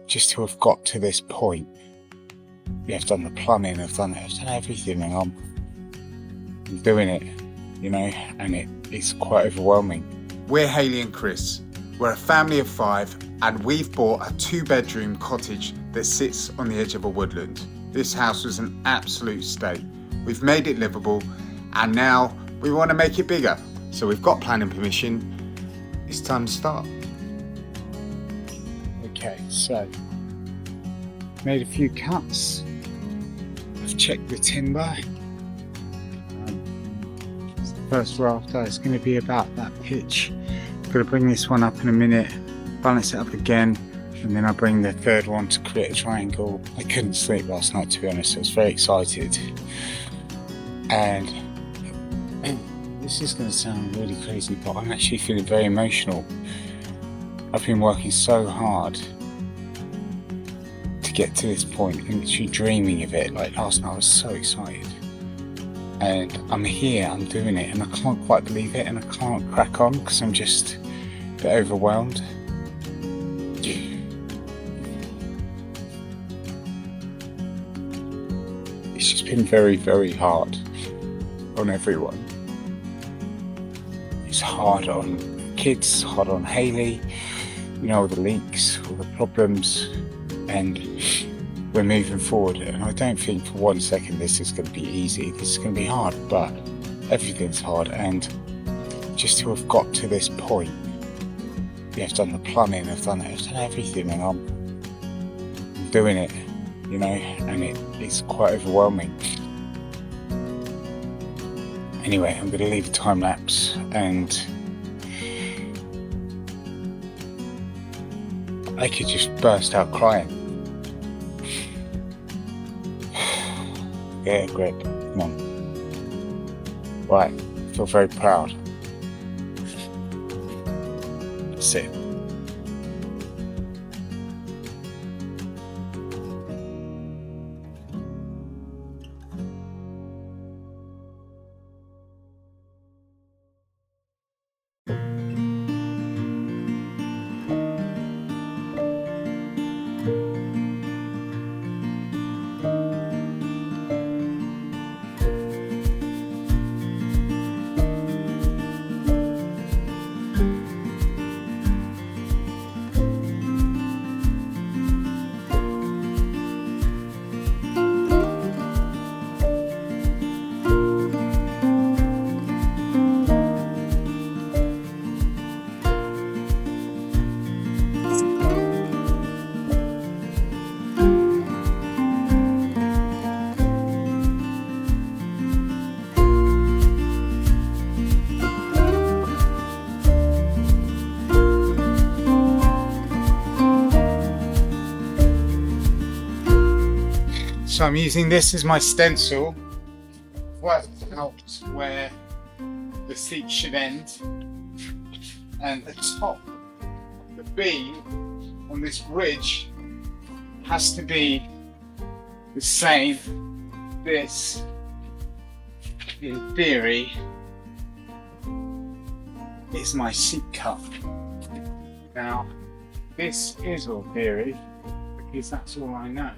just to have got to this point. Yeah, I've done the plumbing, I've done everything, and I'm doing it, you know, and it's quite overwhelming. We're Hayley and Chris. We're a family of 5, and we've bought a 2-bedroom cottage that sits on the edge of a woodland. This house was an absolute state. We've made it livable, and now we want to make it bigger. So we've got planning permission. It's time to start. Okay, so made a few cuts. I've checked the timber. It's the first rafter. It's going to be about that pitch. I'm going to bring this one up in a minute, balance it up again, and then I'll bring the third one to create a triangle. I couldn't sleep last night, to be honest. I was very excited. And this is going to sound really crazy, but I'm actually feeling very emotional. I've been working so hard to get to this point and literally dreaming of it. Like last night I was so excited, and I'm here, I'm doing it, and I can't quite believe it, and I can't crack on because I'm just a bit overwhelmed. It's just been very, very hard on everyone. It's hard on kids, hard on Hayley, you know, all the leaks, all the problems, and we're moving forward. And I don't think for one second this is going to be easy. This is going to be hard, but everything's hard. And just to have got to this point, yeah, I've done the plumbing, I've done everything, and I'm doing it, you know, and it's quite overwhelming. Anyway, I'm going to leave a time lapse, and I could just burst out crying. Get a grip, come on. Right, I feel very proud. That's it. So I'm using this as my stencil. Worked out where the seat should end, and the top of the beam on this ridge has to be the same. This, in theory, is my seat cup. Now, this is all theory because that's all I know.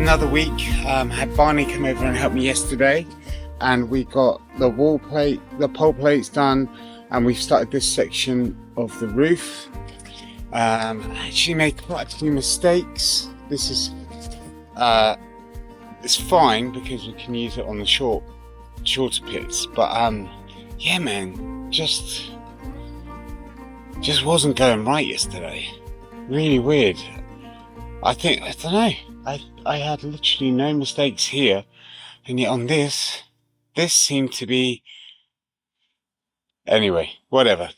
Another week. Had Barney come over and help me yesterday, and we got the wall plate, the pole plates done, and we've started this section of the roof. I actually made quite a few mistakes. This is it's fine because we can use it on the shorter pits, but yeah man, just wasn't going right yesterday. Really weird. I don't know, I had literally no mistakes here, and yet on this seemed to be, anyway, whatever.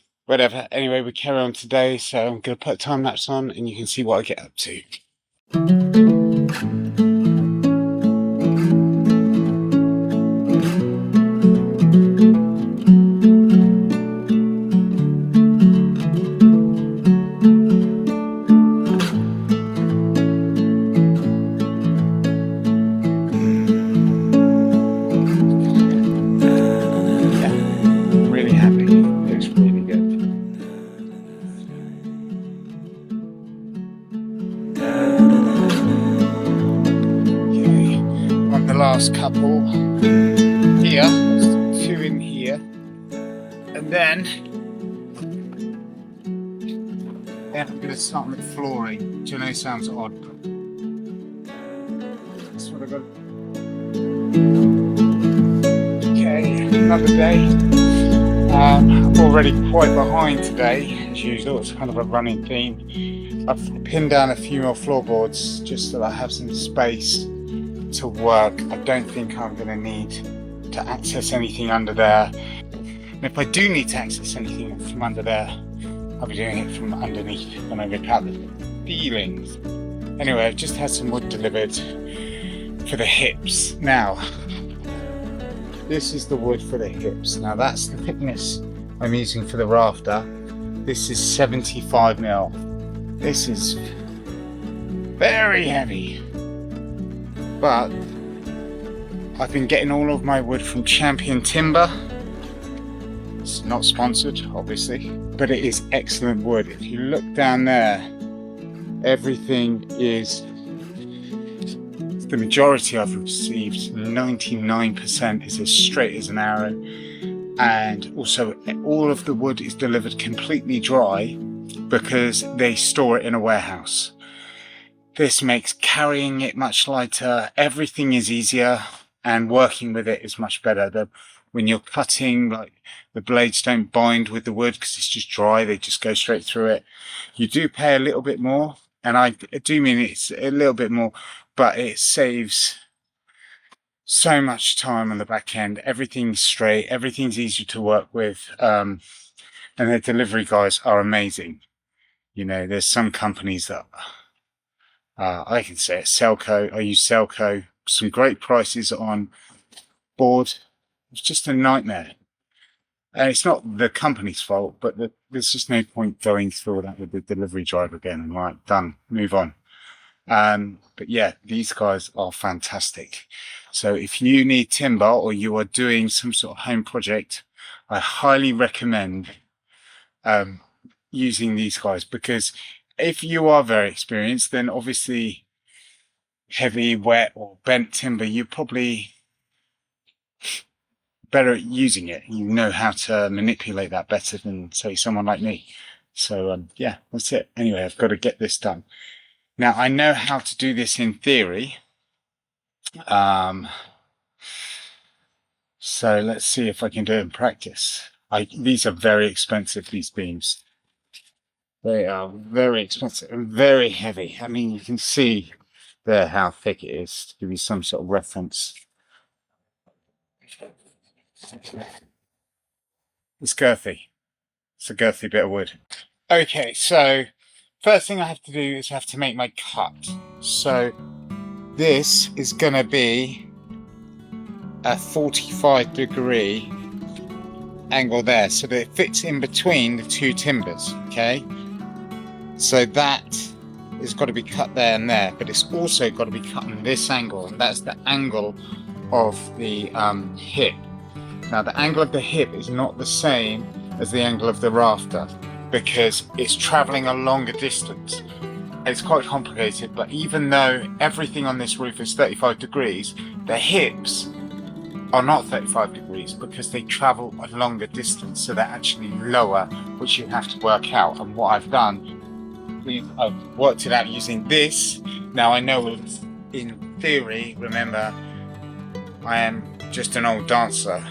Anyway, we carry on today, so I'm going to put a time lapse on and you can see what I get up to. last couple here, two in here, and then I'm going to start with flooring, which I know sounds odd, but that's what I got. Okay, another day. I'm already quite behind today, as usual. It's kind of a running theme. I've pinned down a few more floorboards just so that I have some space to work. I don't think I'm going to need to access anything under there. And if I do need to access anything from under there, I'll be doing it from underneath when I rip out the ceilings. Anyway, I've just had some wood delivered for the hips. Now, this is the wood for the hips. Now that's the thickness I'm using for the rafter. This is 75mm. This is very heavy, but I've been getting all of my wood from Champion Timber. It's not sponsored, obviously, but it is excellent wood. If you look down there, everything is, the majority I've received, 99% is as straight as an arrow, and also all of the wood is delivered completely dry because they store it in a warehouse. This makes carrying it much lighter, everything is easier, and working with it is much better. When you're cutting, like, the blades don't bind with the wood because it's just dry, they just go straight through it. You do pay a little bit more, and I do mean it's a little bit more, but it saves so much time on the back end. Everything's straight, everything's easy to work with, and the delivery guys are amazing. You know, there's some companies that I can say it, Selco. I use Selco. Some great prices on board. It's just a nightmare. And it's not the company's fault, but there's just no point going through that with the delivery driver again. And right, done, move on. But yeah, these guys are fantastic. So if you need timber or you are doing some sort of home project, I highly recommend using these guys, because if you are very experienced, then obviously heavy, wet or bent timber, you're probably better at using it. You know how to manipulate that better than, say, someone like me. So yeah, that's it. Anyway, I've got to get this done. Now, I know how to do this in theory. So let's see if I can do it in practice. These are very expensive, these beams. They are very expensive and very heavy. I mean, you can see there how thick it is, to give you some sort of reference. It's girthy. It's a girthy bit of wood. Okay, so first thing I have to do is I have to make my cut. So this is going to be a 45-degree angle there, so that it fits in between the two timbers, okay? So that has got to be cut there and there, but it's also got to be cut on this angle, and that's the angle of the hip. Now, the angle of the hip is not the same as the angle of the rafter because it's traveling a longer distance. It's quite complicated, but even though everything on this roof is 35 degrees, the hips are not 35 degrees because they travel a longer distance, so they're actually lower, which you have to work out. And what I've done, I've worked it out using this. Now, I know in theory, remember, I am just an old dancer,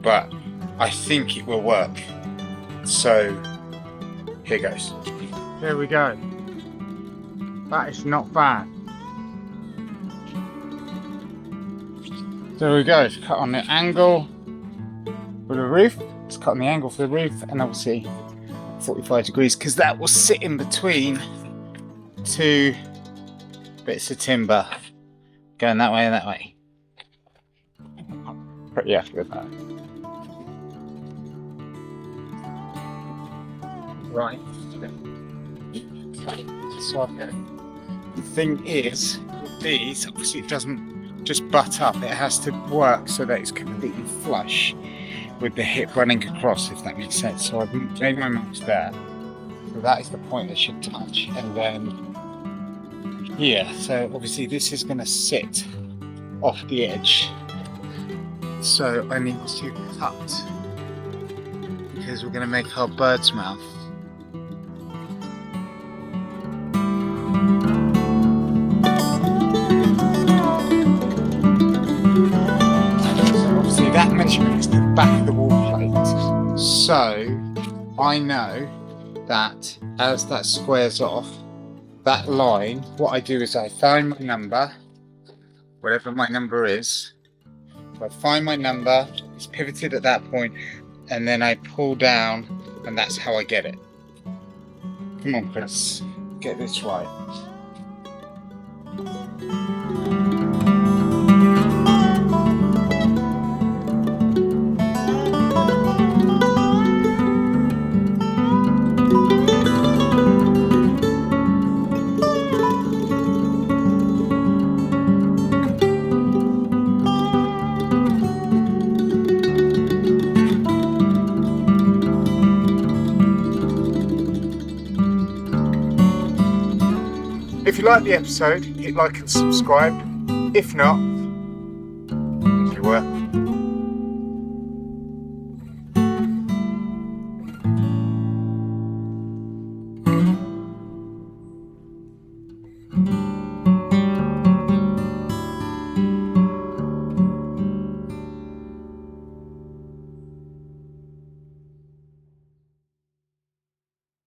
but I think it will work. So here goes. There we go. That is not bad. There we go. It's cut on the angle for the roof. It's cut on the angle for the roof, and obviously 45 degrees because that will sit in between two bits of timber going that way and that way. Pretty happy with that. Right. So the thing is, with these, obviously it doesn't just butt up. It has to work so that it's completely flush with the hip running across, if that makes sense. So I've made my marks there. So that is the point they should touch. And then here, so obviously this is going to sit off the edge. So I need to cut, because we're going to make our bird's mouth. So obviously that measurement is the back of the wall plate. So I know that as that squares off, that line, what I do is I find my number, whatever my number is. So I find my number, it's pivoted at that point, and then I pull down, and that's how I get it. Come on, Chris, get this right. If you like the episode, hit like and subscribe. If not, if you were,